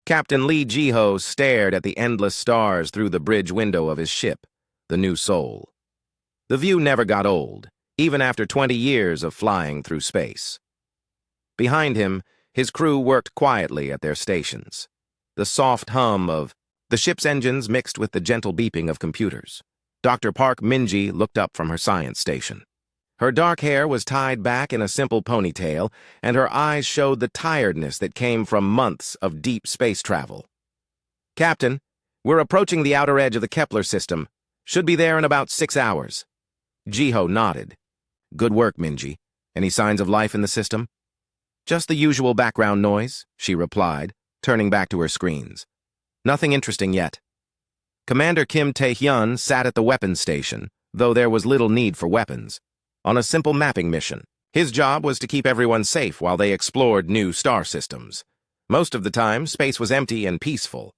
Captain Lee Ji-ho stared at the endless stars through the bridge window of his ship, the New Soul. The view never got old, even after 20 years of flying through space. Behind him, his crew worked quietly at their stations. The soft hum of the ship's engines mixed with the gentle beeping of computers. Dr. Park Minji looked up from her science station. Her dark hair was tied back in a simple ponytail, and her eyes showed the tiredness that came from months of deep space travel. "Captain, we're approaching the outer edge of the Kepler system. Should be there in about 6 hours." Ji-ho nodded. "Good work, Minji. Any signs of life in the system?" "Just the usual background noise," she replied, turning back to her screens. "Nothing interesting yet." Commander Kim Tae-hyun sat at the weapons station, though there was little need for weapons, on a simple mapping mission. His job was to keep everyone safe while they explored new star systems. Most of the time, space was empty and peaceful.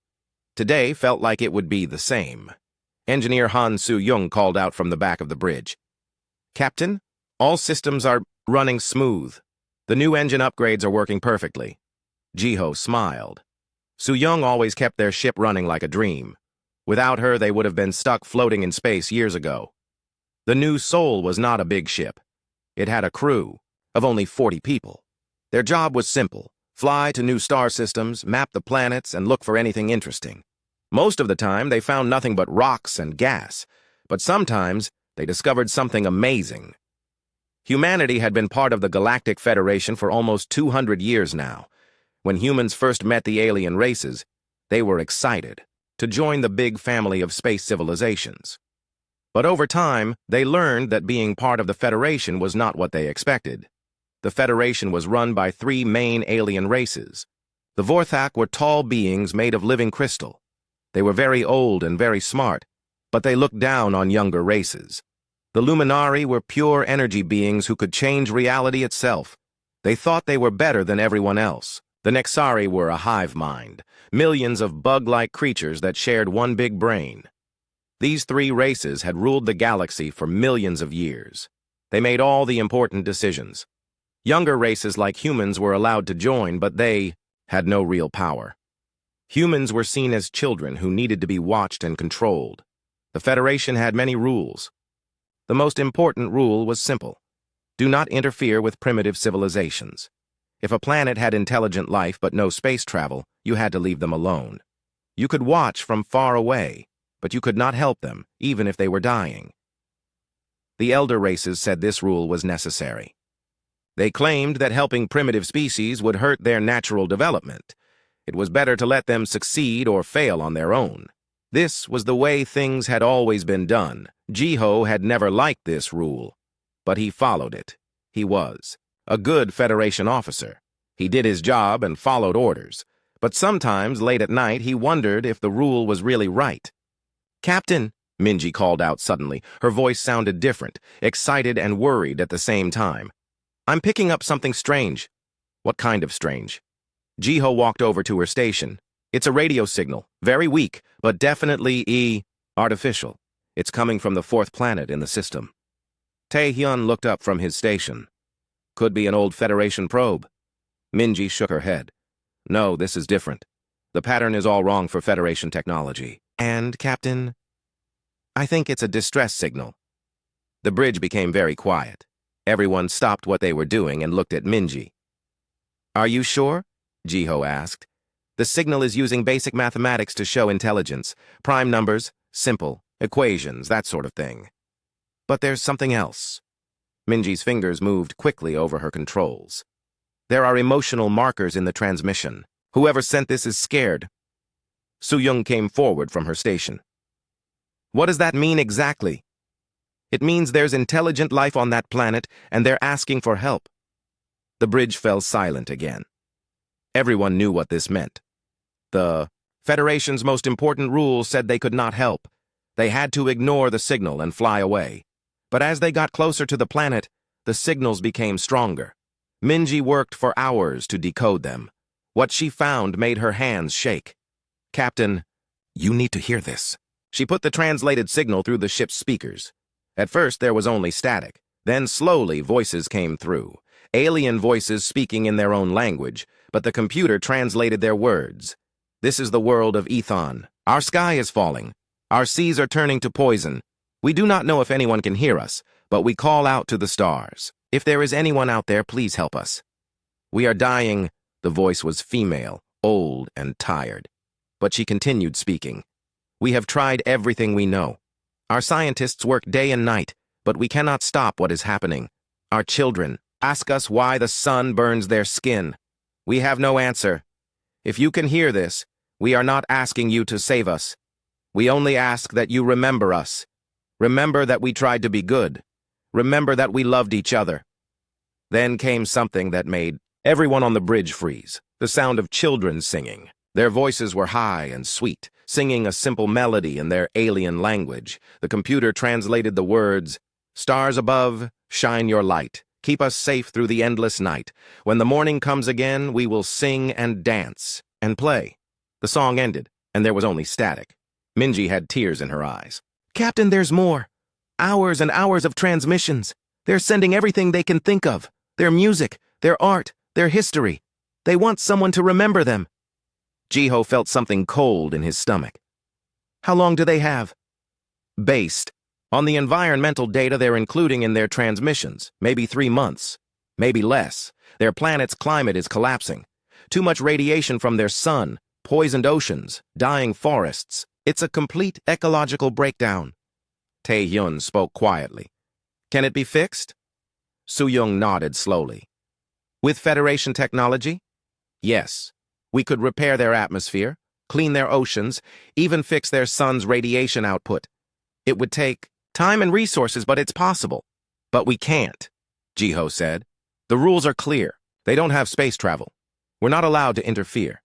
Today felt like it would be the same. Engineer Han Soo-young called out from the back of the bridge. "Captain, all systems are running smooth. The new engine upgrades are working perfectly." Ji-ho smiled. Soo-young always kept their ship running like a dream. Without her, they would have been stuck floating in space years ago. The New Soul was not a big ship. It had a crew of only 40 people. Their job was simple: fly to new star systems, map the planets, and look for anything interesting. Most of the time, they found nothing but rocks and gas, but sometimes they discovered something amazing. Humanity had been part of the Galactic Federation for almost 200 years now. When humans first met the alien races, they were excited to join the big family of space civilizations. But over time, they learned that being part of the Federation was not what they expected. The Federation was run by 3 main alien races. The Vorthak were tall beings made of living crystal. They were very old and very smart, but they looked down on younger races. The Luminari were pure energy beings who could change reality itself. They thought they were better than everyone else. The Nexari were a hive mind, millions of bug-like creatures that shared one big brain. These 3 races had ruled the galaxy for millions of years. They made all the important decisions. Younger races like humans were allowed to join, but they had no real power. Humans were seen as children who needed to be watched and controlled. The Federation had many rules. The most important rule was simple: do not interfere with primitive civilizations. If a planet had intelligent life but no space travel, you had to leave them alone. You could watch from far away, but you could not help them, even if they were dying. The elder races said this rule was necessary. They claimed that helping primitive species would hurt their natural development. It was better to let them succeed or fail on their own. This was the way things had always been done. Ji-ho had never liked this rule, but he followed it. He was a good Federation officer. He did his job and followed orders, but sometimes late at night he wondered if the rule was really right. "Captain," Minji called out suddenly. Her voice sounded different, excited and worried at the same time. "I'm picking up something strange." "What kind of strange?" Ji-ho walked over to her station. "It's a radio signal, very weak, but definitely artificial. It's coming from the 4th planet in the system." Tae-hyun looked up from his station. "Could be an old Federation probe." Minji shook her head. "No, this is different. The pattern is all wrong for Federation technology." "And, Captain?" "I think it's a distress signal." The bridge became very quiet. Everyone stopped what they were doing and looked at Minji. "Are you sure?" Ji-ho asked. "The signal is using basic mathematics to show intelligence. Prime numbers, simple, equations, that sort of thing. But there's something else." Minji's fingers moved quickly over her controls. "There are emotional markers in the transmission. Whoever sent this is scared." Soo-young came forward from her station. "What does that mean exactly?" "It means there's intelligent life on that planet, and they're asking for help." The bridge fell silent again. Everyone knew what this meant. The Federation's most important rule said they could not help. They had to ignore the signal and fly away. But as they got closer to the planet, the signals became stronger. Minji worked for hours to decode them. What she found made her hands shake. "Captain, you need to hear this." She put the translated signal through the ship's speakers. At first, there was only static. Then slowly, voices came through. Alien voices speaking in their own language, but the computer translated their words. This is the world of Ethon. Our sky is falling. Our seas are turning to poison. We do not know if anyone can hear us, but we call out to the stars. If there is anyone out there, please help us. We are dying. The voice was female, old and tired. But she continued speaking. We have tried everything we know. Our scientists work day and night, but we cannot stop what is happening. Our children ask us why the sun burns their skin. We have no answer. If you can hear this, we are not asking you to save us. We only ask that you remember us. Remember that we tried to be good. Remember that we loved each other. Then came something that made everyone on the bridge freeze. The sound of children singing. Their voices were high and sweet, singing a simple melody in their alien language. The computer translated the words, "Stars above, shine your light. Keep us safe through the endless night. When the morning comes again, we will sing and dance and play." The song ended, and there was only static. Minji had tears in her eyes. "Captain, there's more. Hours and hours of transmissions. They're sending everything they can think of. Their music, their art, their history. They want someone to remember them." Jiho felt something cold in his stomach. "How long do they have?" "Based on the environmental data they're including in their transmissions, maybe 3 months, maybe less. Their planet's climate is collapsing. Too much radiation from their sun, poisoned oceans, dying forests. It's a complete ecological breakdown." Tae-hyun spoke quietly. "Can it be fixed?" Soo-young nodded slowly. "With Federation technology?" "Yes. We could repair their atmosphere, clean their oceans, even fix their sun's radiation output. It would take time and resources, but it's possible." "But we can't," Jiho said. "The rules are clear. They don't have space travel. We're not allowed to interfere."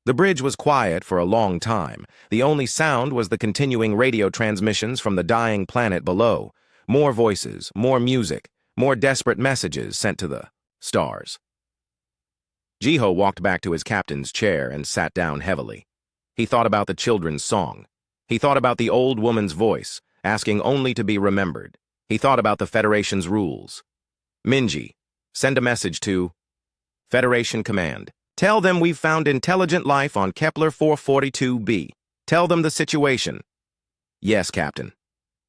The bridge was quiet for a long time. The only sound was the continuing radio transmissions from the dying planet below. More voices, more music, more desperate messages sent to the stars. Jiho walked back to his captain's chair and sat down heavily. He thought about the children's song. He thought about the old woman's voice, asking only to be remembered. He thought about the Federation's rules. "Minji, send a message to Federation Command. Tell them we've found intelligent life on Kepler 442b. Tell them the situation." "Yes, Captain."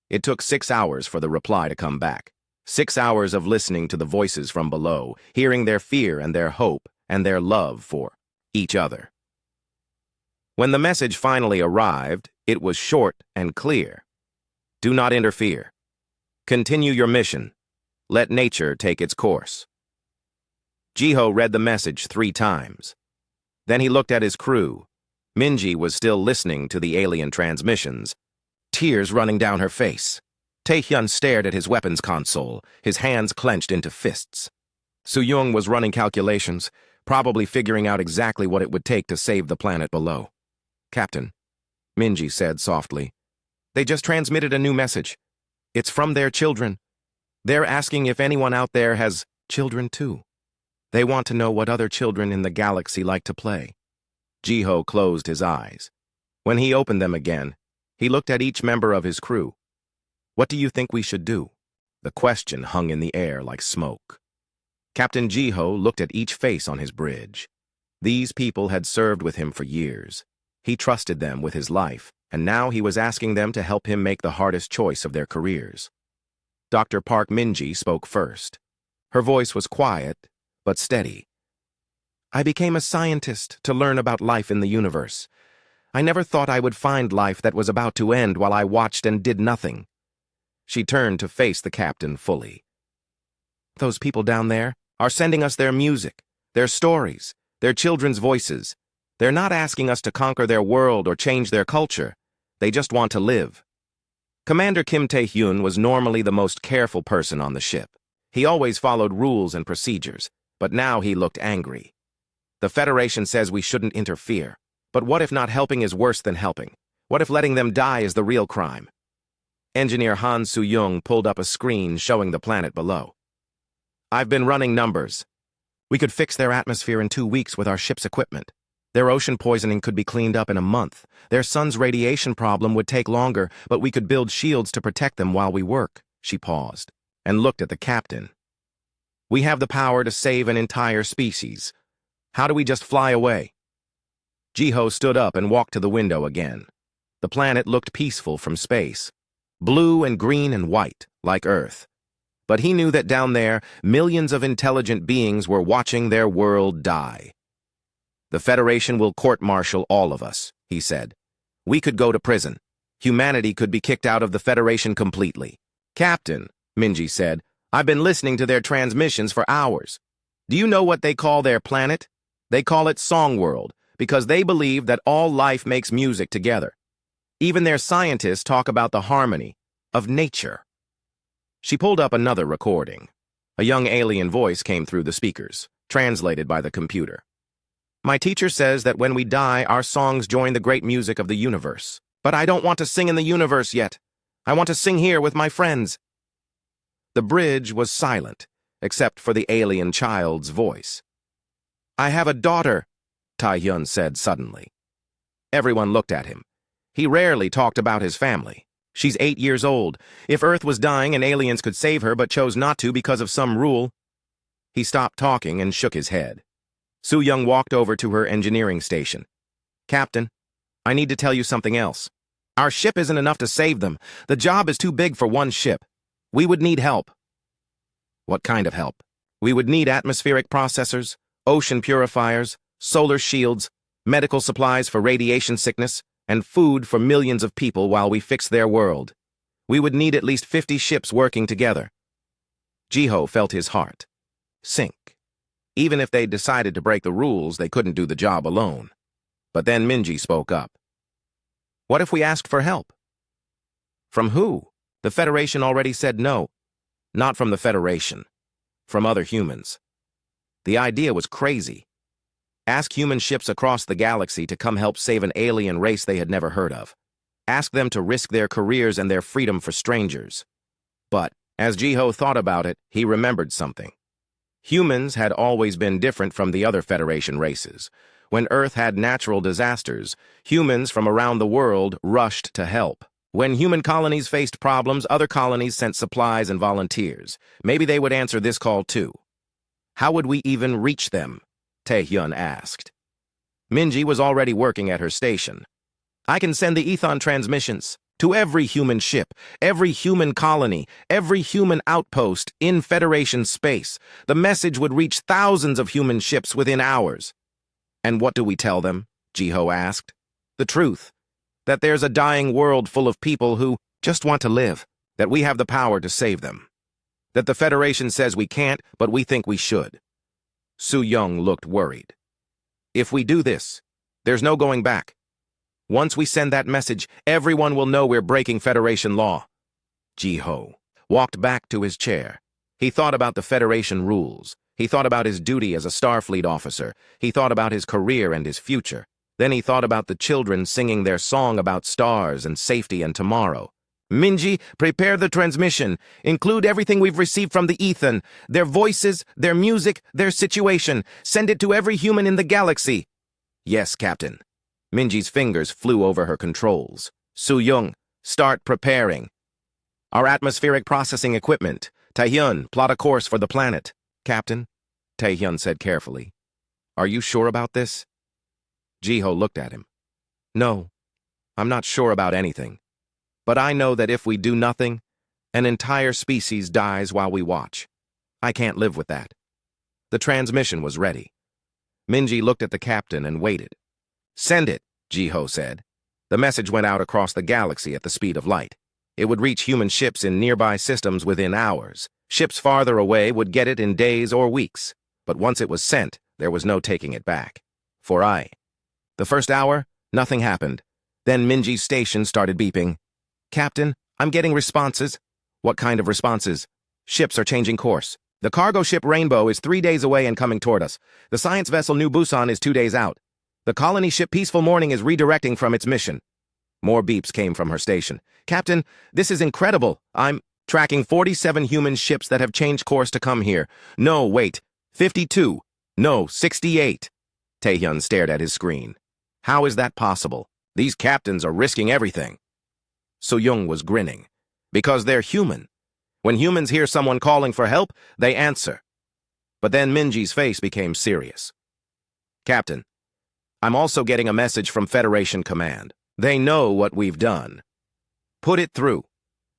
It took 6 hours for the reply to come back. 6 hours of listening to the voices from below, hearing their fear and their hope and their love for each other. When the message finally arrived, it was short and clear. "Do not interfere. Continue your mission. Let nature take its course." Jiho read the message 3 times. Then he looked at his crew. Minji was still listening to the alien transmissions, tears running down her face. Tae-hyun stared at his weapons console, his hands clenched into fists. Soo-young was running calculations, probably figuring out exactly what it would take to save the planet below. "Captain," Minji said softly, "they just transmitted a new message. It's from their children. They're asking if anyone out there has children too. They want to know what other children in the galaxy like to play." Jiho closed his eyes. When he opened them again, he looked at each member of his crew. "What do you think we should do?" The question hung in the air like smoke. Captain Jiho looked at each face on his bridge. These people had served with him for years. He trusted them with his life, and now he was asking them to help him make the hardest choice of their careers. Dr. Park Minji spoke first. Her voice was quiet, but steady. "I became a scientist to learn about life in the universe. I never thought I would find life that was about to end while I watched and did nothing." She turned to face the captain fully. "Those people down there are sending us their music, their stories, their children's voices. They're not asking us to conquer their world or change their culture. They just want to live." Commander Kim Tae-hyun was normally the most careful person on the ship. He always followed rules and procedures, but now he looked angry. "The Federation says we shouldn't interfere. But what if not helping is worse than helping? What if letting them die is the real crime?" Engineer Han Soo-young pulled up a screen showing the planet below. "I've been running numbers. We could fix their atmosphere in 2 weeks with our ship's equipment. Their ocean poisoning could be cleaned up in a month. Their sun's radiation problem would take longer, but we could build shields to protect them while we work." She paused and looked at the captain. "We have the power to save an entire species. How do we just fly away?" Jiho stood up and walked to the window again. The planet looked peaceful from space, blue and green and white, like Earth. But he knew that down there, millions of intelligent beings were watching their world die. "The Federation will court-martial all of us," he said. "We could go to prison. Humanity could be kicked out of the Federation completely." "Captain," Minji said, "I've been listening to their transmissions for hours. Do you know what they call their planet? They call it Song World, because they believe that all life makes music together. Even their scientists talk about the harmony of nature." She pulled up another recording. A young alien voice came through the speakers, translated by the computer. "My teacher says that when we die, our songs join the great music of the universe. But I don't want to sing in the universe yet. I want to sing here with my friends." The bridge was silent, except for the alien child's voice. "I have a daughter," Tae-hyun said suddenly. Everyone looked at him. He rarely talked about his family. "She's 8 years old. If Earth was dying and aliens could save her but chose not to because of some rule." He stopped talking and shook his head. Soo-young walked over to her engineering station. "Captain, I need to tell you something else. Our ship isn't enough to save them. The job is too big for one ship. We would need help." "What kind of help?" "We would need atmospheric processors, ocean purifiers, solar shields, medical supplies for radiation sickness, and food for millions of people while we fix their world. We would need at least 50 ships working together." Jiho felt his heart sink. Even if they decided to break the rules, they couldn't do the job alone. But then Minji spoke up. "What if we asked for help?" "From who?" The Federation already said no. "Not from the Federation. From other humans." The idea was crazy. Ask human ships across the galaxy to come help save an alien race they had never heard of. Ask them to risk their careers and their freedom for strangers. But, as Jiho thought about it, he remembered something. Humans had always been different from the other Federation races. When Earth had natural disasters, humans from around the world rushed to help. When human colonies faced problems, other colonies sent supplies and volunteers. Maybe they would answer this call too. "How would we even reach them?" Tae-hyun asked. Minji was already working at her station. "I can send the ethon transmissions to every human ship, every human colony, every human outpost in Federation space. The message would reach thousands of human ships within hours." "And what do we tell them?" Jiho asked. "The truth. That there's a dying world full of people who just want to live. That we have the power to save them. That the Federation says we can't, but we think we should." Soo-young looked worried. "If we do this, there's no going back. Once we send that message, everyone will know we're breaking Federation law." Jiho walked back to his chair. He thought about the Federation rules. He thought about his duty as a Starfleet officer. He thought about his career and his future. Then he thought about the children singing their song about stars and safety and tomorrow. "Minji, prepare the transmission. Include everything we've received from the Ethan. Their voices, their music, their situation. Send it to every human in the galaxy." "Yes, Captain." Minji's fingers flew over her controls. "Soo-young, start preparing. Our atmospheric processing equipment. Tae-hyun, plot a course for the planet." "Captain," Tae-hyun said carefully, "are you sure about this?" Jiho looked at him. "No, I'm not sure about anything. But I know that if we do nothing, an entire species dies while we watch. I can't live with that." The transmission was ready. Minji looked at the captain and waited. "Send it," Jiho said. The message went out across the galaxy at the speed of light. It would reach human ships in nearby systems within hours. Ships farther away would get it in days or weeks. But once it was sent, there was no taking it back. The first hour, nothing happened. Then Minji's station started beeping. "Captain, I'm getting responses." "What kind of responses?" "Ships are changing course. The cargo ship Rainbow is 3 days away and coming toward us. The science vessel New Busan is 2 days out. The colony ship Peaceful Morning is redirecting from its mission." More beeps came from her station. "Captain, this is incredible. I'm tracking 47 human ships that have changed course to come here. No, wait. 52. No, 68. Tae-hyun stared at his screen. "How is that possible? These captains are risking everything." So-young was grinning. "Because they're human. When humans hear someone calling for help, they answer." But then Minji's face became serious. "Captain, I'm also getting a message from Federation Command. They know what we've done. Put it through.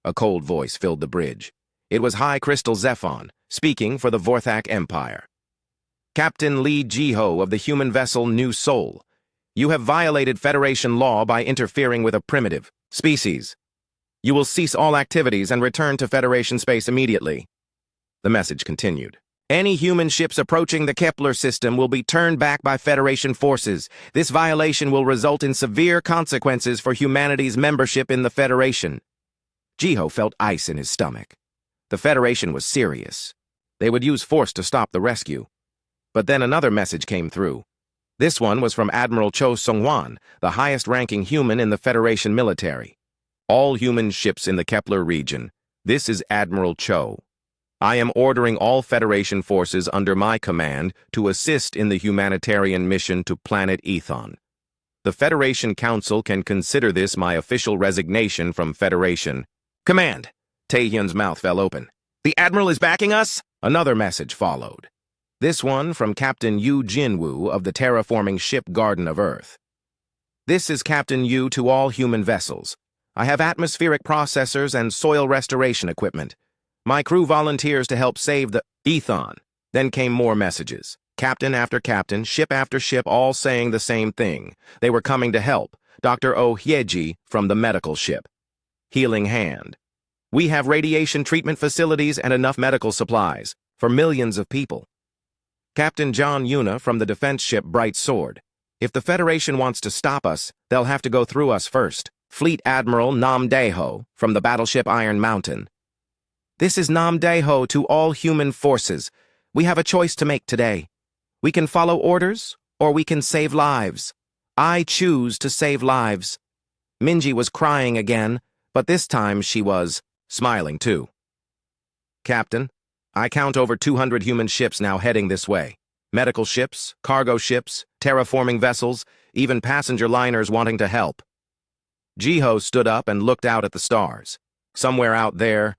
A cold voice filled the bridge. It was High Crystal Zephon, speaking for the Vorthak Empire. Captain Lee Jiho of the human vessel New Soul. You have violated Federation law by interfering with a primitive species. You will cease all activities and return to Federation space immediately. The message continued. Any human ships approaching the Kepler system will be turned back by Federation forces. This violation will result in severe consequences for humanity's membership in the Federation. Jiho felt ice in his stomach. The Federation was serious. They would use force to stop the rescue. But then another message came through. This one was from Admiral Cho Sungwan, the highest-ranking human in the Federation military. All human ships in the Kepler region. This is Admiral Cho. I am ordering all Federation forces under my command to assist in the humanitarian mission to planet Ethon. The Federation Council can consider this my official resignation from Federation. Command! Taehyun's mouth fell open. The Admiral is backing us? Another message followed. This one from Captain Yu Jinwoo of the terraforming ship Garden of Earth. This is Captain Yu to all human vessels. I have atmospheric processors and soil restoration equipment. My crew volunteers to help save the Ethon. Then came more messages. Captain after captain, ship after ship, all saying the same thing. They were coming to help. Dr. Oh Hyeji from the medical ship. Healing Hand. We have radiation treatment facilities and enough medical supplies for millions of people. Captain John Yuna from the defense ship Bright Sword. If the Federation wants to stop us, they'll have to go through us first. Fleet Admiral Nam Daeho from the battleship Iron Mountain. This is Nam Daeho to all human forces. We have a choice to make today. We can follow orders, or we can save lives. I choose to save lives. Minji was crying again, but this time she was smiling too. Captain, I count over 200 human ships now heading this way. Medical ships, cargo ships, terraforming vessels, even passenger liners wanting to help. Jiho stood up and looked out at the stars. Somewhere out there,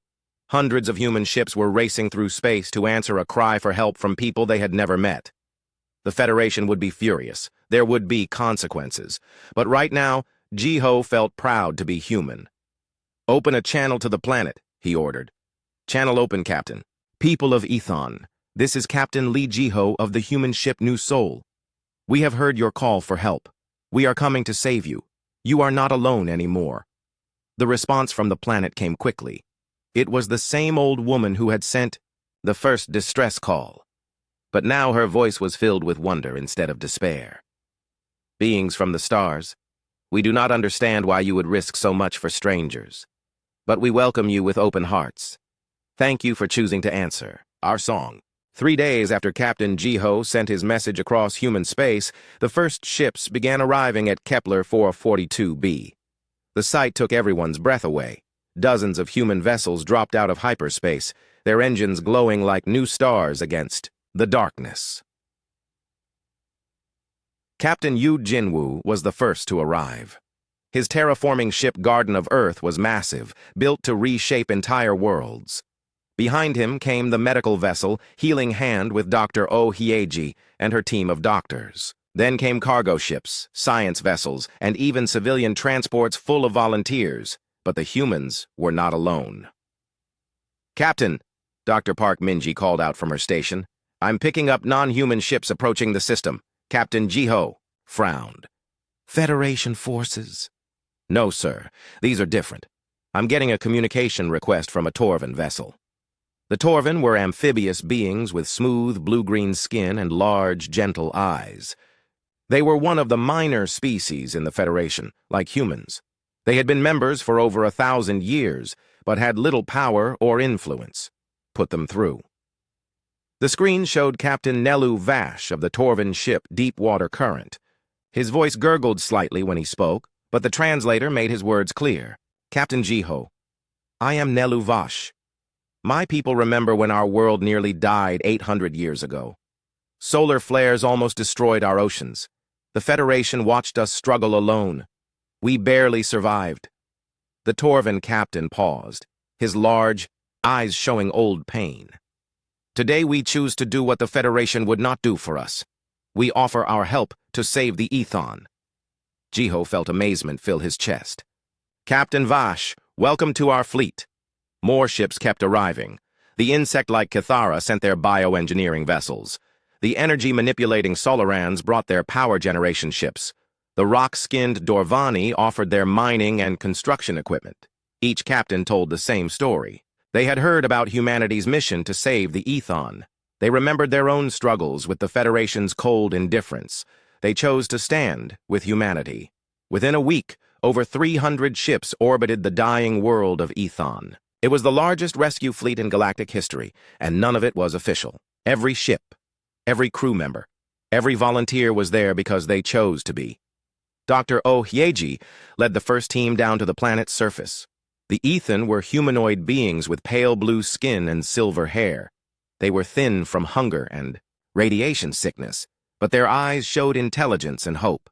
hundreds of human ships were racing through space to answer a cry for help from people they had never met. The Federation would be furious. There would be consequences. But right now, Jiho felt proud to be human. Open a channel to the planet, he ordered. Channel open, Captain. People of Ethon, this is Captain Lee Jiho of the human ship New Soul. We have heard your call for help. We are coming to save you. You are not alone anymore. The response from the planet came quickly. It was the same old woman who had sent the first distress call. But now her voice was filled with wonder instead of despair. Beings from the stars, we do not understand why you would risk so much for strangers. But we welcome you with open hearts. Thank you for choosing to answer our song. 3 days after Captain Jiho sent his message across human space, the first ships began arriving at Kepler 442b. The sight took everyone's breath away. Dozens of human vessels dropped out of hyperspace, their engines glowing like new stars against the darkness. Captain Yu Jinwoo was the first to arrive. His terraforming ship Garden of Earth was massive, built to reshape entire worlds. Behind him came the medical vessel Healing Hand with Dr. Oh Hyeji and her team of doctors. Then came cargo ships, science vessels, and even civilian transports full of volunteers. But the humans were not alone. Captain, Dr. Park Minji called out from her station, I'm picking up non-human ships approaching the system. Captain Jiho frowned. Federation forces? No, sir. These are different. I'm getting a communication request from a Torvan vessel. The Torvan were amphibious beings with smooth blue-green skin and large, gentle eyes. They were one of the minor species in the Federation, like humans. They had been members for over 1,000 years, but had little power or influence. Put them through. The screen showed Captain Nelu Vash of the Torvan ship Deepwater Current. His voice gurgled slightly when he spoke, but the translator made his words clear. Captain Jiho, I am Nelu Vash. My people remember when our world nearly died 800 years ago. Solar flares almost destroyed our oceans. The Federation watched us struggle alone. We barely survived. The Torvan captain paused, his large eyes showing old pain. Today we choose to do what the Federation would not do for us. We offer our help to save the Ethon. Jiho felt amazement fill his chest. Captain Vash, welcome to our fleet. More ships kept arriving. The insect-like Cathara sent their bioengineering vessels. The energy-manipulating Solarans brought their power generation ships. The rock-skinned Dorvani offered their mining and construction equipment. Each captain told the same story. They had heard about humanity's mission to save the Ethon. They remembered their own struggles with the Federation's cold indifference. They chose to stand with humanity. Within a week, over 300 ships orbited the dying world of Ethon. It was the largest rescue fleet in galactic history, and none of it was official. Every ship, every crew member, every volunteer was there because they chose to be. Dr. Ohyeji led the first team down to the planet's surface. The Ethon were humanoid beings with pale blue skin and silver hair. They were thin from hunger and radiation sickness, but their eyes showed intelligence and hope.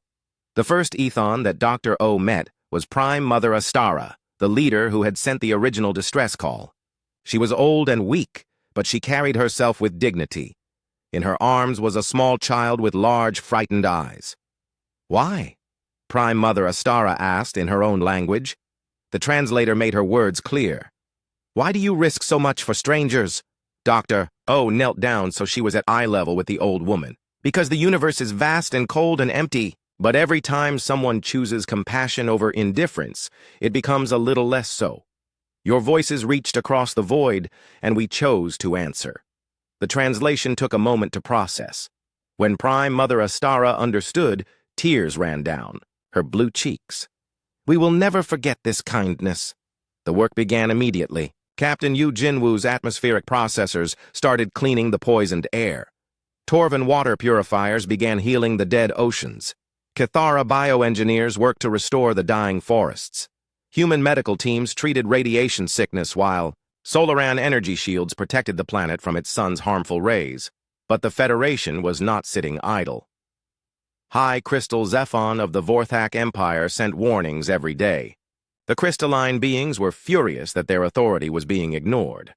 The first Ethon that Dr. O met was Prime Mother Astara, the leader who had sent the original distress call. She was old and weak, but she carried herself with dignity. In her arms was a small child with large, frightened eyes. Why? Prime Mother Astara asked in her own language. The translator made her words clear. Why do you risk so much for strangers? Dr. O knelt down so she was at eye level with the old woman. Because the universe is vast and cold and empty, but every time someone chooses compassion over indifference, it becomes a little less so. Your voices reached across the void, and we chose to answer. The translation took a moment to process. When Prime Mother Astara understood, tears ran down her blue cheeks. We will never forget this kindness. The work began immediately. Captain Yu Jinwoo's atmospheric processors started cleaning the poisoned air. Torvan water purifiers began healing the dead oceans. Cathara bioengineers worked to restore the dying forests. Human medical teams treated radiation sickness while Solaran energy shields protected the planet from its sun's harmful rays. But the Federation was not sitting idle. High Crystal Zephon of the Vorthak Empire sent warnings every day. The crystalline beings were furious that their authority was being ignored.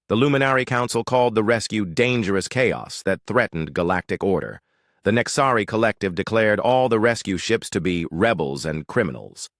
The Luminary Council called the rescue dangerous chaos that threatened galactic order. The Nexari Collective declared all the rescue ships to be rebels and criminals.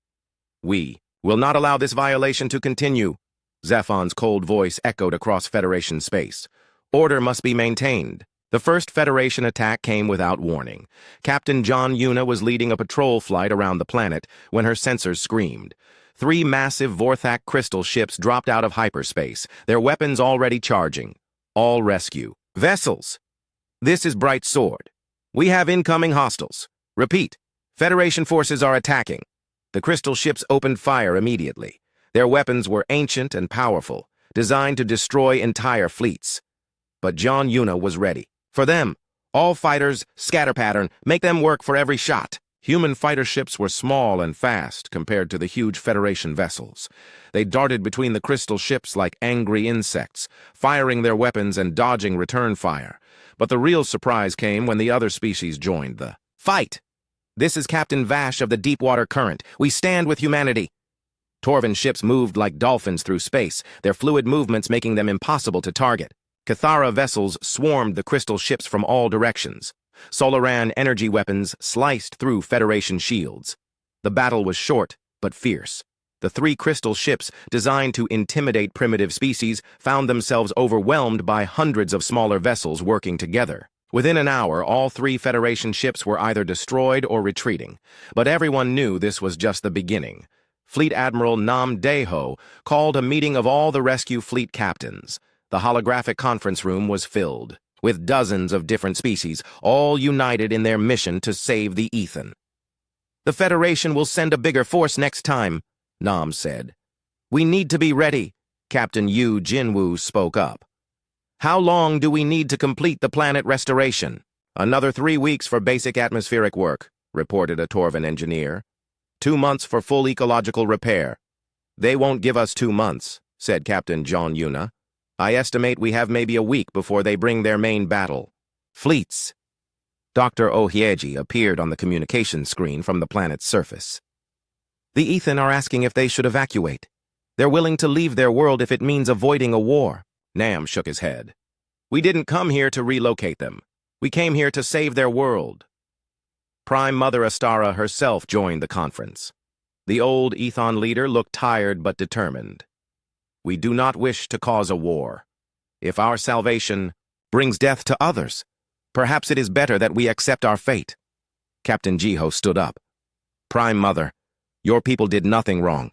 We will not allow this violation to continue. Zephon's cold voice echoed across Federation space. Order must be maintained. The first Federation attack came without warning. Captain John Yuna was leading a patrol flight around the planet when her sensors screamed. 3 massive Vorthak crystal ships dropped out of hyperspace, their weapons already charging. All rescue. Vessels. This is Bright Sword. We have incoming hostiles. Repeat. Federation forces are attacking. The crystal ships opened fire immediately. Their weapons were ancient and powerful, designed to destroy entire fleets. But John Yuna was ready. For them, all fighters, scatter pattern, make them work for every shot. Human fighter ships were small and fast compared to the huge Federation vessels. They darted between the crystal ships like angry insects, firing their weapons and dodging return fire. But the real surprise came when the other species joined the fight. This is Captain Vash of the Deepwater Current. We stand with humanity. Torvan ships moved like dolphins through space, their fluid movements making them impossible to target. Cathara vessels swarmed the crystal ships from all directions. Solaran energy weapons sliced through Federation shields. The battle was short, but fierce. The 3 crystal ships, designed to intimidate primitive species, found themselves overwhelmed by hundreds of smaller vessels working together. Within an hour, all 3 Federation ships were either destroyed or retreating. But everyone knew this was just the beginning. Fleet Admiral Nam Deho called a meeting of all the rescue fleet captains. The holographic conference room was filled with dozens of different species, all united in their mission to save the Ethon. The Federation will send a bigger force next time, Nam said. We need to be ready, Captain Yu Jinwoo spoke up. How long do we need to complete the planet restoration? Another 3 weeks for basic atmospheric work, reported a Torvan engineer. 2 months for full ecological repair. They won't give us 2 months, said Captain John Yuna. I estimate we have maybe a week before they bring their main battle. Fleets. Dr. Ohyeji appeared on the communication screen from the planet's surface. The Ethon are asking if they should evacuate. They're willing to leave their world if it means avoiding a war. Nam shook his head. We didn't come here to relocate them. We came here to save their world. Prime Mother Astara herself joined the conference. The old Ethon leader looked tired but determined. We do not wish to cause a war. If our salvation brings death to others, perhaps it is better that we accept our fate. Captain Jiho stood up. Prime Mother, your people did nothing wrong.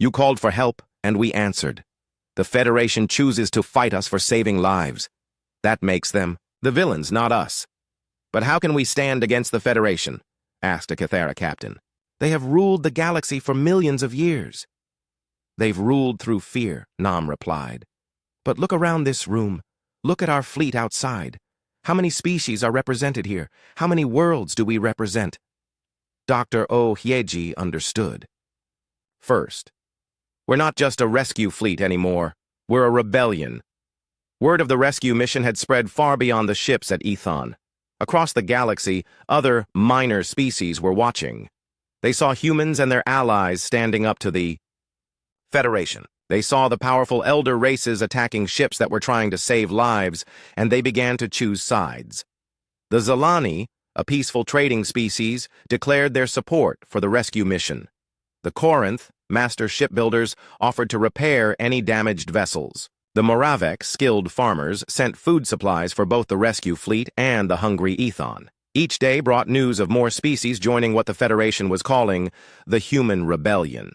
You called for help, and we answered. The Federation chooses to fight us for saving lives. That makes them the villains, not us. But how can we stand against the Federation? Asked a Cathara captain. They have ruled the galaxy for millions of years. They've ruled through fear, Nam replied. But look around this room. Look at our fleet outside. How many species are represented here? How many worlds do we represent? Dr. O. Hyeji understood. First, we're not just a rescue fleet anymore. We're a rebellion. Word of the rescue mission had spread far beyond the ships at Ethon. Across the galaxy, other minor species were watching. They saw humans and their allies standing up to the Federation. They saw the powerful elder races attacking ships that were trying to save lives, and they began to choose sides. The Zalani, a peaceful trading species, declared their support for the rescue mission. The Corinth, master shipbuilders, offered to repair any damaged vessels. The Moravek, skilled farmers, sent food supplies for both the rescue fleet and the hungry Ethon. Each day brought news of more species joining what the Federation was calling the Human Rebellion.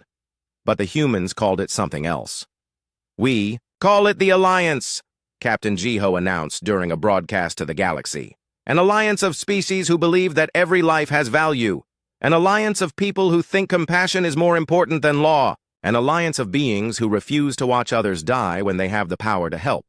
But the humans called it something else. We call it the Alliance, Captain Jiho announced during a broadcast to the galaxy. An alliance of species who believe that every life has value. An alliance of people who think compassion is more important than law. An alliance of beings who refuse to watch others die when they have the power to help.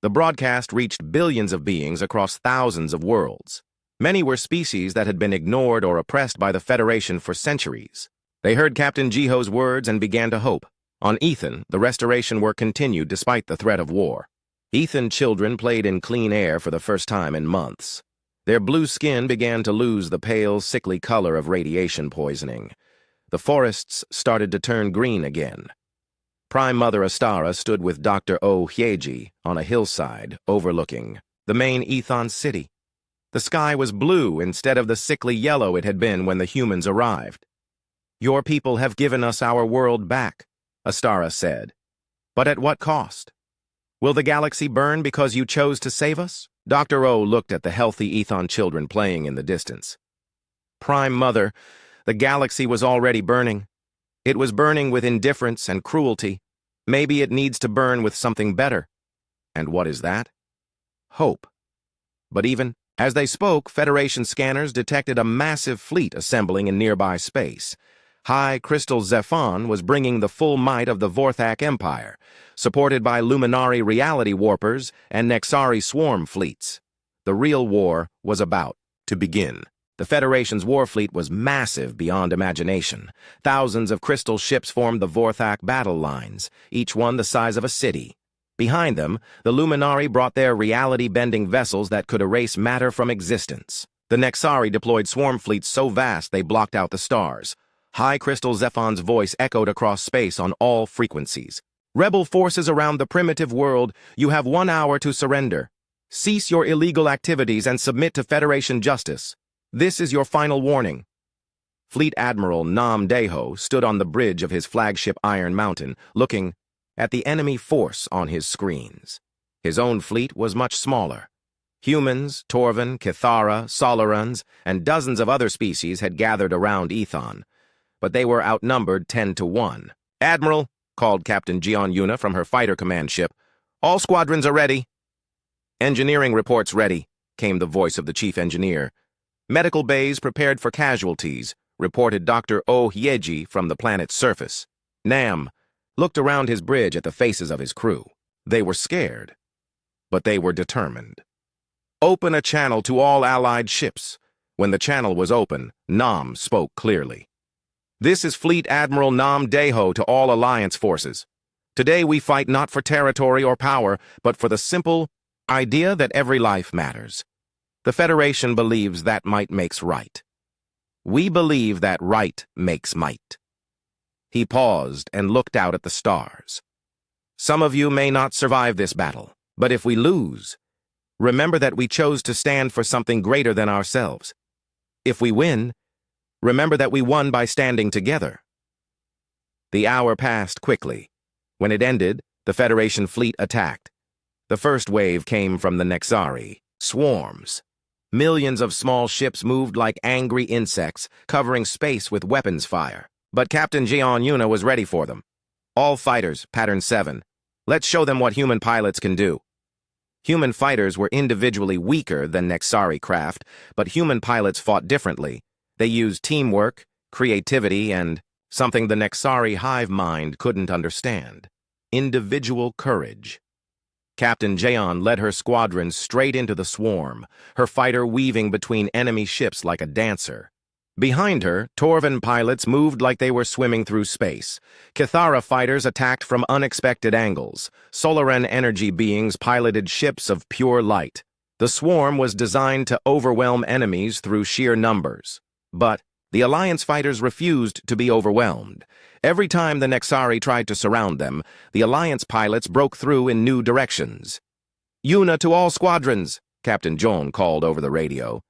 The broadcast reached billions of beings across thousands of worlds. Many were species that had been ignored or oppressed by the Federation for centuries. They heard Captain Jiho's words and began to hope. On Ethan, the restoration work continued despite the threat of war. Ethan children played in clean air for the first time in months. Their blue skin began to lose the pale, sickly color of radiation poisoning. The forests started to turn green again. Prime Mother Astara stood with Dr. O. Hyeji on a hillside overlooking the main Ethon city. The sky was blue instead of the sickly yellow it had been when the humans arrived. Your people have given us our world back, Astara said. But at what cost? Will the galaxy burn because you chose to save us? Dr. O looked at the healthy Ethon children playing in the distance. Prime Mother, the galaxy was already burning. It was burning with indifference and cruelty. Maybe it needs to burn with something better. And what is that? Hope. But even as they spoke, Federation scanners detected a massive fleet assembling in nearby space. High Crystal Zephon was bringing the full might of the Vorthak Empire, supported by Luminari reality warpers and Nexari swarm fleets. The real war was about to begin. The Federation's war fleet was massive beyond imagination. Thousands of crystal ships formed the Vorthak battle lines, each one the size of a city. Behind them, the Luminari brought their reality-bending vessels that could erase matter from existence. The Nexari deployed swarm fleets so vast they blocked out the stars. High Crystal Zephon's voice echoed across space on all frequencies. Rebel forces around the primitive world, you have 1 hour to surrender. Cease your illegal activities and submit to Federation justice. This is your final warning. Fleet Admiral Nam Deho stood on the bridge of his flagship Iron Mountain, looking at the enemy force on his screens. His own fleet was much smaller. Humans, Torvan, Cathara, Solarans, and dozens of other species had gathered around Ethon, but they were outnumbered 10-1. Admiral, called Captain Jion Yuna from her fighter command ship, all squadrons are ready. Engineering reports ready, came the voice of the chief engineer. Medical bays prepared for casualties, reported Dr. O. Hyeji from the planet's surface. Nam looked around his bridge at the faces of his crew. They were scared, but they were determined. Open a channel to all allied ships. When the channel was open, Nam spoke clearly. This is Fleet Admiral Nam Deho to all Alliance forces. Today we fight not for territory or power, but for the simple idea that every life matters. The Federation believes that might makes right. We believe that right makes might. He paused and looked out at the stars. Some of you may not survive this battle, but if we lose, remember that we chose to stand for something greater than ourselves. If we win, remember that we won by standing together. The hour passed quickly. When it ended, the Federation fleet attacked. The first wave came from the Nexari, swarms. Millions of small ships moved like angry insects, covering space with weapons fire. But Captain Jian Yuna was ready for them. All fighters, Pattern 7. Let's show them what human pilots can do. Human fighters were individually weaker than Nexari craft, but human pilots fought differently. They used teamwork, creativity, and something the Nexari hive mind couldn't understand: individual courage. Captain Jaeon led her squadron straight into the swarm, her fighter weaving between enemy ships like a dancer. Behind her, Torvan pilots moved like they were swimming through space. Kithara fighters attacked from unexpected angles. Solaran energy beings piloted ships of pure light. The swarm was designed to overwhelm enemies through sheer numbers. But the Alliance fighters refused to be overwhelmed. Every time the Nexari tried to surround them, the Alliance pilots broke through in new directions. "Yuna to all squadrons," Captain Joan called over the radio.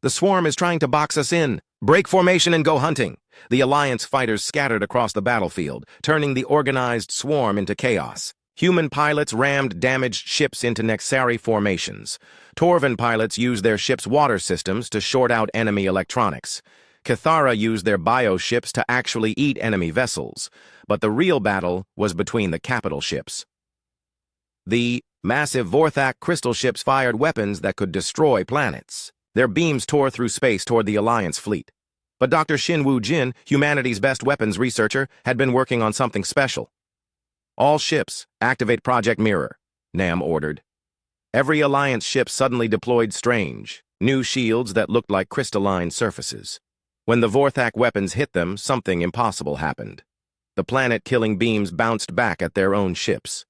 "The swarm is trying to box us in. Break formation and go hunting." The Alliance fighters scattered across the battlefield, turning the organized swarm into chaos. Human pilots rammed damaged ships into Nexari formations. Torvan pilots used their ships' water systems to short out enemy electronics. Kithara used their bioships to actually eat enemy vessels, but the real battle was between the capital ships. The massive Vorthak crystal ships fired weapons that could destroy planets. Their beams tore through space toward the Alliance fleet. But Dr. Xin Wu Jin, humanity's best weapons researcher, had been working on something special. "All ships, activate Project Mirror," Nam ordered. Every Alliance ship suddenly deployed strange, new shields that looked like crystalline surfaces. When the Vorthak weapons hit them, something impossible happened. The planet-killing beams bounced back at their own ships.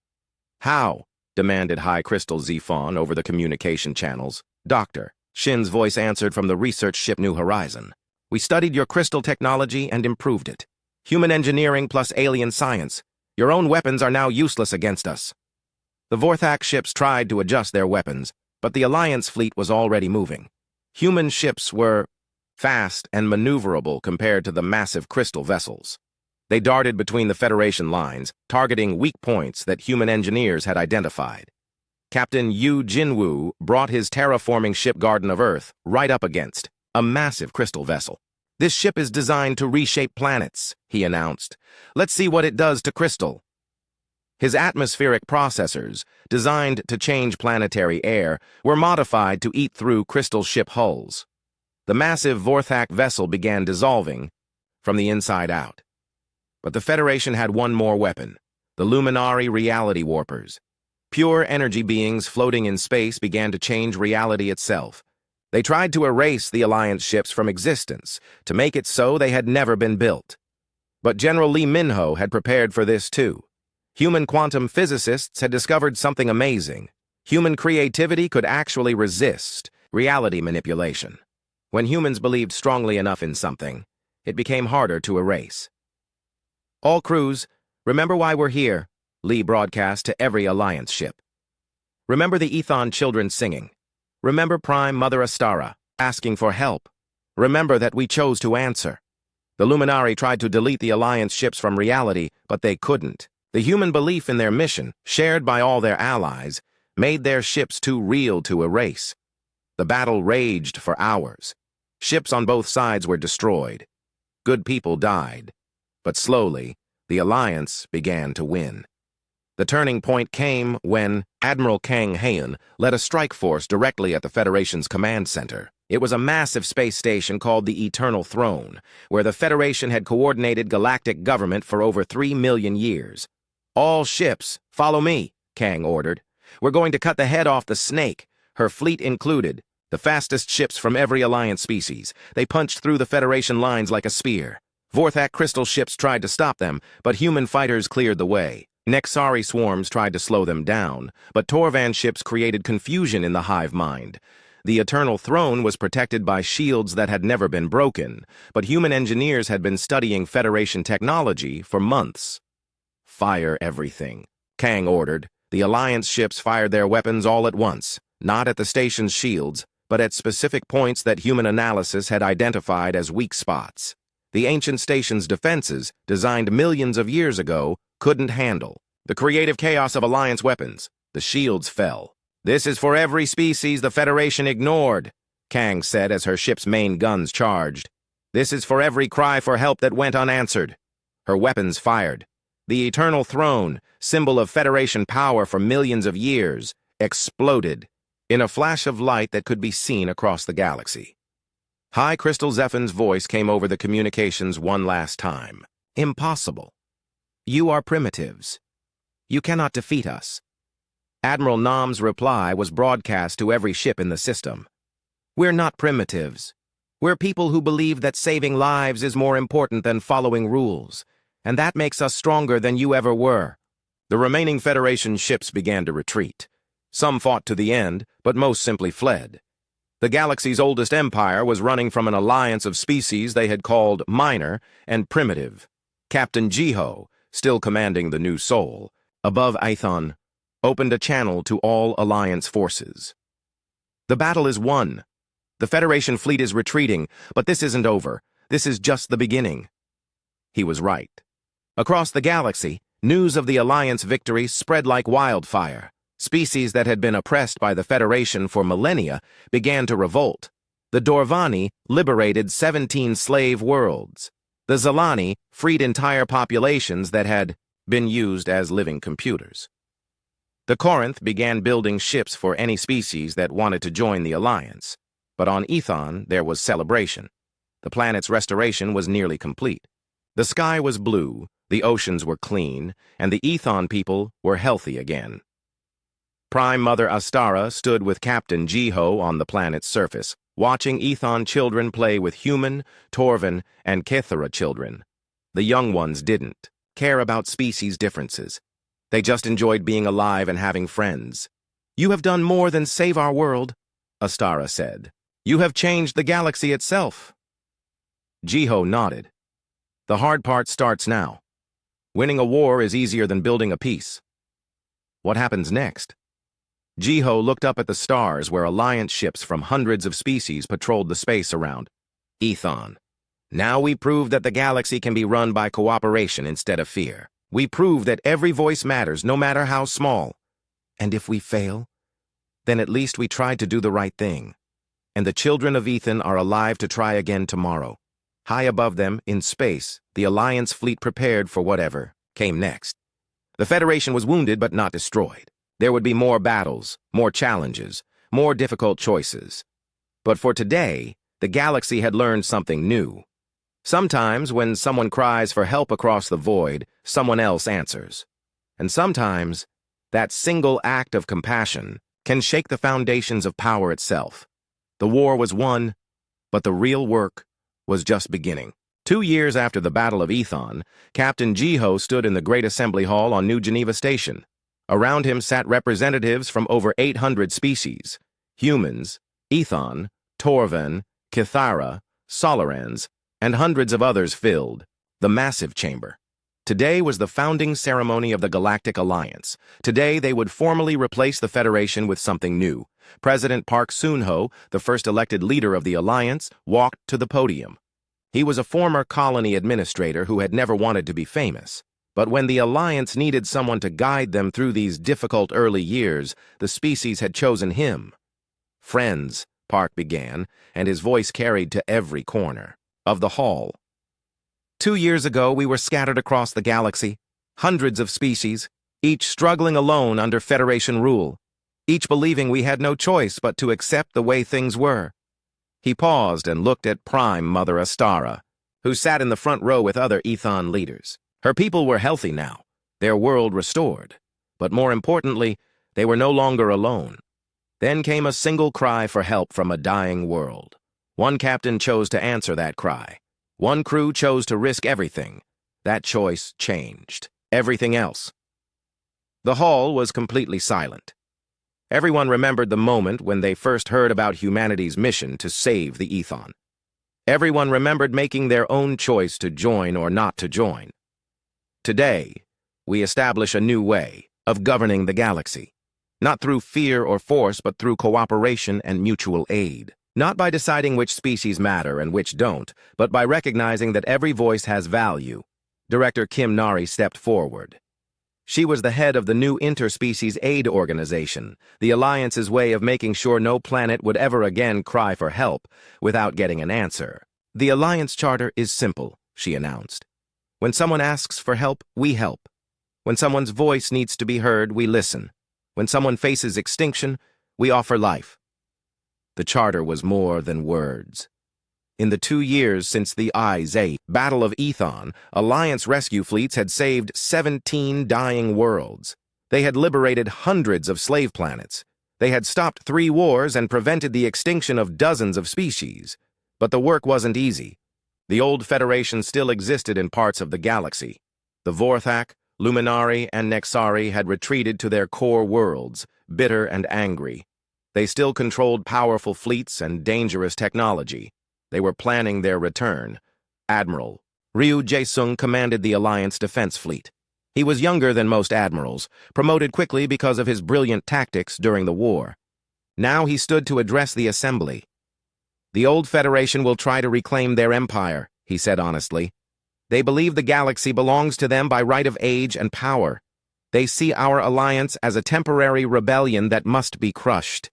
"How?" demanded High Crystal Zifon over the communication channels. "Doctor," Shin's voice answered from the research ship New Horizon. "We studied your crystal technology and improved it. Human engineering plus alien science. Your own weapons are now useless against us." The Vorthak ships tried to adjust their weapons, but the Alliance fleet was already moving. Human ships were fast and maneuverable compared to the massive crystal vessels. They darted between the Federation lines, targeting weak points that human engineers had identified. Captain Yu Jinwoo brought his terraforming ship Garden of Earth right up against a massive crystal vessel. "This ship is designed to reshape planets," he announced. "Let's see what it does to crystal." His atmospheric processors, designed to change planetary air, were modified to eat through crystal ship hulls. The massive Vorthak vessel began dissolving from the inside out. But the Federation had one more weapon: the Luminari reality warpers. Pure energy beings floating in space began to change reality itself. They tried to erase the Alliance ships from existence, to make it so they had never been built. But General Lee Minho had prepared for this too. Human quantum physicists had discovered something amazing. Human creativity could actually resist reality manipulation. When humans believed strongly enough in something, it became harder to erase. "All crews, remember why we're here," Lee broadcast to every Alliance ship. "Remember the Ethon children singing. Remember Prime Mother Astara asking for help. Remember that we chose to answer." The Luminari tried to delete the Alliance ships from reality, but they couldn't. The human belief in their mission, shared by all their allies, made their ships too real to erase. The battle raged for hours. Ships on both sides were destroyed. Good people died. But slowly, the Alliance began to win. The turning point came when Admiral Kang Haeun led a strike force directly at the Federation's command center. It was a massive space station called the Eternal Throne, where the Federation had coordinated galactic government for over 3 million years. "All ships, follow me," Kang ordered. "We're going to cut the head off the snake, her fleet included. The fastest ships from every Alliance species. They punched through the Federation lines like a spear. Vorthak crystal ships tried to stop them, but human fighters cleared the way. Nexari swarms tried to slow them down, but Torvan ships created confusion in the hive mind. The Eternal Throne was protected by shields that had never been broken, but human engineers had been studying Federation technology for months. "Fire everything," Kang ordered. The Alliance ships fired their weapons all at once. not at the station's shields, but at specific points that human analysis had identified as weak spots. The ancient station's defenses, designed millions of years ago, couldn't handle the creative chaos of Alliance weapons. The shields fell. "This is for every species the Federation ignored," Kang said as her ship's main guns charged. "This is for every cry for help that went unanswered." Her weapons fired. The Eternal Throne, symbol of Federation power for millions of years, exploded in a flash of light that could be seen across the galaxy. High Crystal Zephin's voice came over the communications one last time. "Impossible. You are primitives. You cannot defeat us." Admiral Nam's reply was broadcast to every ship in the system. "We're not primitives. We're people who believe that saving lives is more important than following rules, and that makes us stronger than you ever were." The remaining Federation ships began to retreat. Some fought to the end, but most simply fled. The galaxy's oldest empire was running from an alliance of species they had called minor and primitive. Captain Jiho, still commanding the New Soul, above Aethon, opened a channel to all Alliance forces. "The battle is won. The Federation fleet is retreating, but this isn't over. This is just the beginning." He was right. Across the galaxy, news of the Alliance victory spread like wildfire. Species that had been oppressed by the Federation for millennia began to revolt. The Dorvani liberated 17 slave worlds. The Zalani freed entire populations that had been used as living computers. The Corinth began building ships for any species that wanted to join the Alliance. But on Ethon, there was celebration. The planet's restoration was nearly complete. The sky was blue, the oceans were clean, and the Ethon people were healthy again. Prime Mother Astara stood with Captain Jiho on the planet's surface, watching Ethon children play with human, Torvan, and Kethera children. The young ones didn't care about species differences. They just enjoyed being alive and having friends. "You have done more than save our world," Astara said. "You have changed the galaxy itself." Jiho nodded. "The hard part starts now. Winning a war is easier than building a peace." "What happens next?" Jiho looked up at the stars where Alliance ships from hundreds of species patrolled the space around. "Ethon. Now we prove that the galaxy can be run by cooperation instead of fear. We prove that every voice matters, no matter how small. And if we fail, then at least we tried to do the right thing. And the children of Ethan are alive to try again tomorrow." High above them, in space, the Alliance fleet prepared for whatever came next. The Federation was wounded but not destroyed. There would be more battles, more challenges, more difficult choices. But for today, the galaxy had learned something new. Sometimes, when someone cries for help across the void, someone else answers. And sometimes, that single act of compassion can shake the foundations of power itself. The war was won, but the real work was just beginning. 2 years after the Battle of Ethon, Captain Jiho stood in the Great Assembly Hall on New Geneva Station. Around him sat representatives from over 800 species: humans, Ethon, Torvan, Kithara, Solarans, and hundreds of others filled the massive chamber. Today was the founding ceremony of the Galactic Alliance. Today they would formally replace the Federation with something new. President Park Soon-ho, the first elected leader of the Alliance, walked to the podium. He was a former colony administrator who had never wanted to be famous. But when the Alliance needed someone to guide them through these difficult early years, the species had chosen him. "Friends," Park began, and his voice carried to every corner of the hall. 2 years ago, we were scattered across the galaxy, hundreds of species, each struggling alone under Federation rule, each believing we had no choice but to accept the way things were. He paused and looked at Prime Mother Astara, who sat in the front row with other Ethon leaders. Her people were healthy now, their world restored. But more importantly, they were no longer alone. Then came a single cry for help from a dying world. One captain chose to answer that cry. One crew chose to risk everything. That choice changed everything else. The hall was completely silent. Everyone remembered the moment when they first heard about humanity's mission to save the Ethon. Everyone remembered making their own choice to join or not to join. Today, we establish a new way of governing the galaxy. Not through fear or force, but through cooperation and mutual aid. Not by deciding which species matter and which don't, but by recognizing that every voice has value. Director Kim Nari stepped forward. She was the head of the new Interspecies Aid Organization, the Alliance's way of making sure no planet would ever again cry for help without getting an answer. The Alliance Charter is simple, she announced. When someone asks for help, we help. When someone's voice needs to be heard, we listen. When someone faces extinction, we offer life. The Charter was more than words. In the 2 years since the I-8 Battle of Ethon, Alliance rescue fleets had saved 17 dying worlds. They had liberated hundreds of slave planets. They had stopped 3 wars and prevented the extinction of dozens of species. But the work wasn't easy. The old Federation still existed in parts of the galaxy. The Vorthak, Luminari, and Nexari had retreated to their core worlds, bitter and angry. They still controlled powerful fleets and dangerous technology. They were planning their return. Admiral Ryu Jae-sung commanded the Alliance Defense Fleet. He was younger than most admirals, promoted quickly because of his brilliant tactics during the war. Now he stood to address the Assembly. The old Federation will try to reclaim their empire, he said honestly. They believe the galaxy belongs to them by right of age and power. They see our alliance as a temporary rebellion that must be crushed.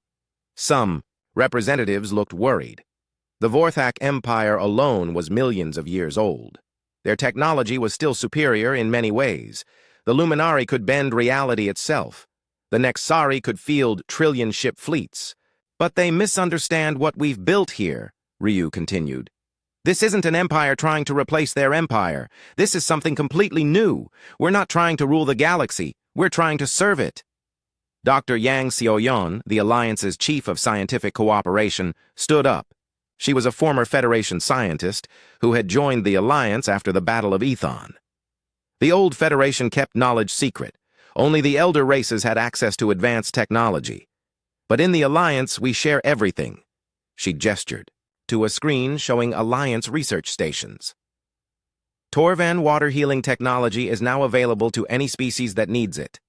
Some representatives looked worried. The Vorthak Empire alone was millions of years old. Their technology was still superior in many ways. The Luminari could bend reality itself. The Nexari could field trillion-ship fleets. But they misunderstand what we've built here, Ryu continued. This isn't an empire trying to replace their empire. This is something completely new. We're not trying to rule the galaxy. We're trying to serve it. Dr. Yang Xiaoyan, the Alliance's chief of scientific cooperation, stood up. She was a former Federation scientist who had joined the Alliance after the Battle of Ethon. The old Federation kept knowledge secret. Only the elder races had access to advanced technology. But in the Alliance, we share everything. She gestured to a screen showing Alliance research stations. Torvan water healing technology is now available to any species that needs it.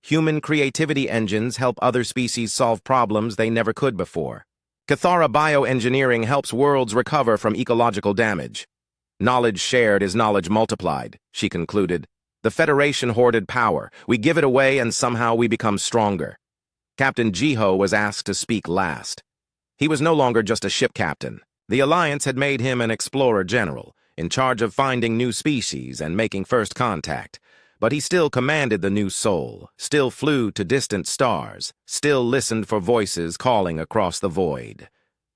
Human creativity engines help other species solve problems they never could before. Cathara bioengineering helps worlds recover from ecological damage. Knowledge shared is knowledge multiplied, she concluded. The Federation hoarded power. We give it away and somehow we become stronger. Captain Jiho was asked to speak last. He was no longer just a ship captain. The Alliance had made him an explorer general, in charge of finding new species and making first contact. But he still commanded the new soul, still flew to distant stars, still listened for voices calling across the void.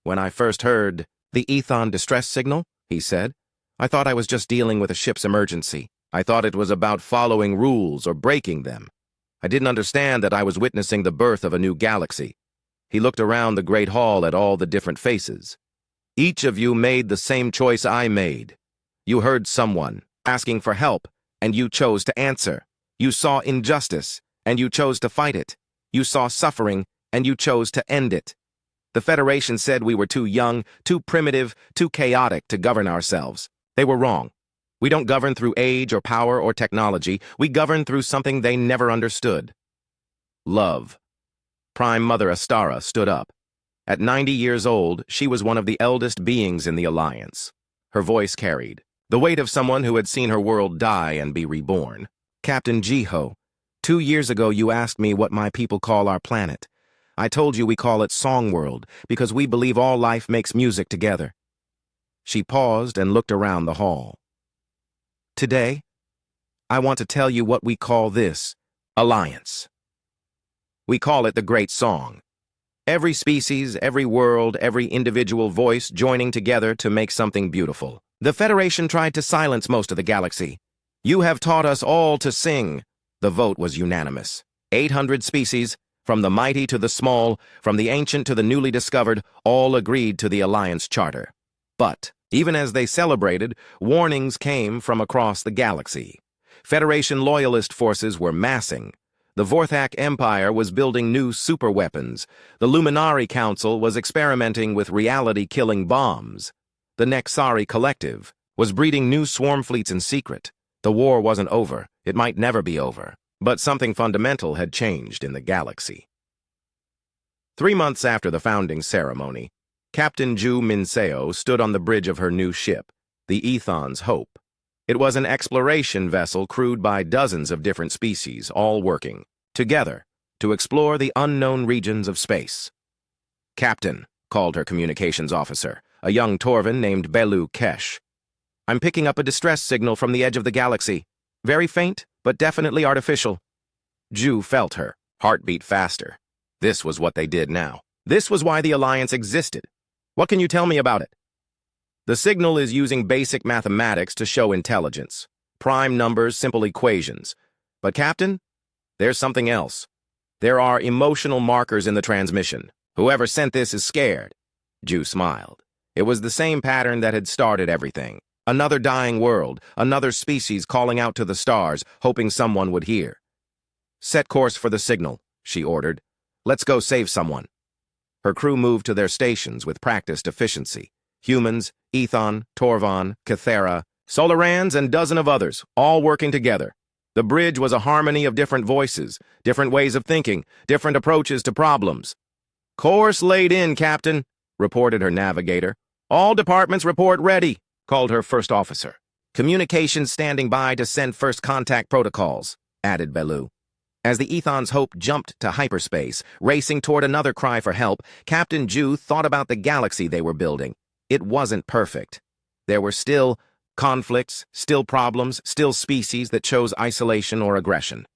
When I first heard the Ethon distress signal, he said, I thought I was just dealing with a ship's emergency. I thought it was about following rules or breaking them. I didn't understand that I was witnessing the birth of a new galaxy. He looked around the great hall at all the different faces. Each of you made the same choice I made. You heard someone asking for help, and you chose to answer. You saw injustice, and you chose to fight it. You saw suffering, and you chose to end it. The Federation said we were too young, too primitive, too chaotic to govern ourselves. They were wrong. We don't govern through age or power or technology. We govern through something they never understood. Love. Prime Mother Astara stood up. At 90 years old, she was one of the eldest beings in the Alliance. Her voice carried the weight of someone who had seen her world die and be reborn. Captain Jiho, 2 years ago you asked me what my people call our planet. I told you we call it Song World because we believe all life makes music together. She paused and looked around the hall. Today, I want to tell you what we call this Alliance. We call it the Great Song. Every species, every world, every individual voice joining together to make something beautiful. The Federation tried to silence most of the galaxy. You have taught us all to sing. The vote was unanimous. 800 species, from the mighty to the small, from the ancient to the newly discovered, all agreed to the Alliance Charter. But, even as they celebrated, warnings came from across the galaxy. Federation loyalist forces were massing. The Vorthak Empire was building new superweapons. The Luminari Council was experimenting with reality-killing bombs. The Nexari Collective was breeding new swarm fleets in secret. The war wasn't over. It might never be over. But something fundamental had changed in the galaxy. 3 months after the founding ceremony, Captain Ju Minseo stood on the bridge of her new ship, the Ethon's Hope. It was an exploration vessel crewed by dozens of different species, all working together to explore the unknown regions of space. "Captain," called her communications officer, a young Torvin named Belu Kesh. "I'm picking up a distress signal from the edge of the galaxy. Very faint, but definitely artificial." Ju felt her heart beat faster. This was what they did now. This was why the Alliance existed. "What can you tell me about it?" "The signal is using basic mathematics to show intelligence. Prime numbers, simple equations. But, Captain, there's something else. There are emotional markers in the transmission. Whoever sent this is scared." Ju smiled. It was the same pattern that had started everything. Another dying world, another species calling out to the stars, hoping someone would hear. "Set course for the signal," she ordered. "Let's go save someone." Her crew moved to their stations with practiced efficiency. Humans, Ethon, Torvon, Cathera, Solarans, and dozen of others, all working together. The bridge was a harmony of different voices, different ways of thinking, different approaches to problems. "Course laid in, Captain," reported her navigator. "All departments report ready," called her first officer. "Communications standing by to send first contact protocols," added Belu. As the Ethon's Hope jumped to hyperspace, racing toward another cry for help, Captain Ju thought about the galaxy they were building. It wasn't perfect. There were still conflicts, still problems, still species that chose isolation or aggression.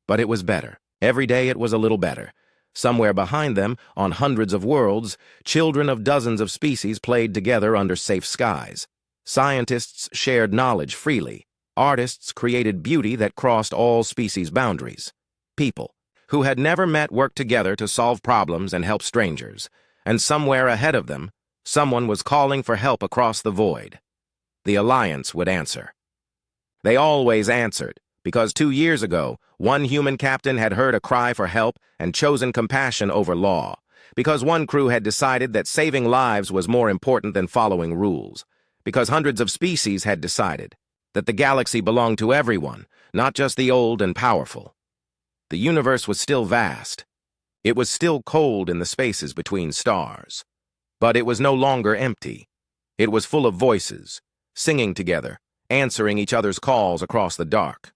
But it was better. Every day it was a little better. Somewhere behind them, on hundreds of worlds, children of dozens of species played together under safe skies. Scientists shared knowledge freely. Artists created beauty that crossed all species boundaries. People who had never met worked together to solve problems and help strangers. And somewhere ahead of them, someone was calling for help across the void. The Alliance would answer. They always answered, because 2 years ago, one human captain had heard a cry for help and chosen compassion over law, because one crew had decided that saving lives was more important than following rules, because hundreds of species had decided that the galaxy belonged to everyone, not just the old and powerful. The universe was still vast. It was still cold in the spaces between stars. But it was no longer empty. It was full of voices, singing together, answering each other's calls across the dark.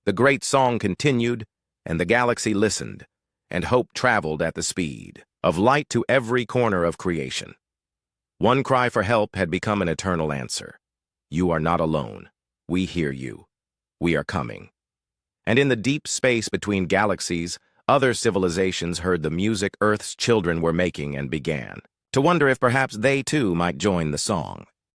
The great song continued, and the galaxy listened, and hope traveled at the speed of light to every corner of creation. One cry for help had become an eternal answer. "You are not alone. We hear you. We are coming." And in the deep space between galaxies, other civilizations heard the music Earth's children were making and began to wonder if perhaps they too might join the song.